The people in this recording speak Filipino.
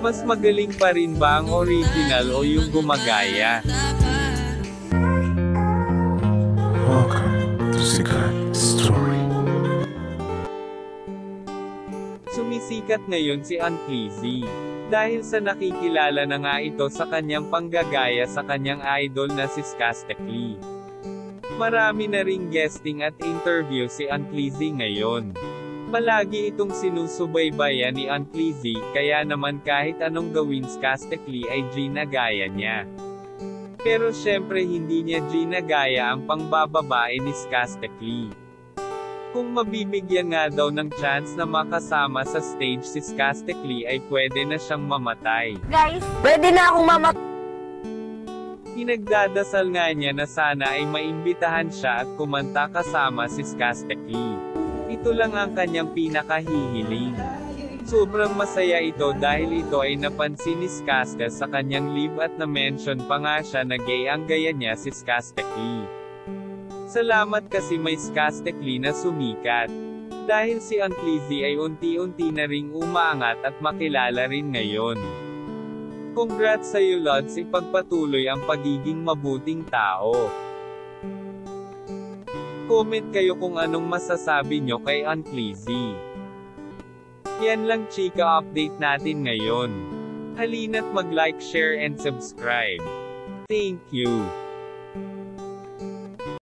Mas magaling pa rin ba ang original o yung gumagaya? Welcome to Sikat Story. Sumisikat ngayon si Uncleezy. Dahil sa nakikilala na nga ito sa kanyang panggagaya sa kanyang idol na si Skastekli. Marami na ring guesting at interview si Uncleezy ngayon. Palagi itong sinusubaybayan ni Uncleezy, kaya naman kahit anong gawin Skastekli ay ginagaya niya. Pero syempre hindi niya ginagaya ang pangbababae ni Skastekli. Kung mabibigyan nga daw ng chance na makasama sa stage si Skastekli ay pwede na siyang mamatay. Guys, pwede na akong mamatay. Pinagdadasal nga niya na sana ay maimbitahan siya at kumanta kasama si Skastekli. Ito lang ang kanyang pinakahihiling. Sobrang masaya ito dahil ito ay napansin ni Skaska sa kanyang live at na-mention pa nga siya na gay ang gaya niya si Skastekli. Salamat kasi may Skastekli na sumikat. Dahil si Uncleezy ay unti-unti na ring umaangat at makilala rin ngayon. Congrats sa iyo Lods, ipagpatuloy ang pagiging mabuting tao. Comment kayo kung anong masasabi nyo kay Uncleezy. Yan lang chika update natin ngayon. Halina't mag-like, share and subscribe. Thank you.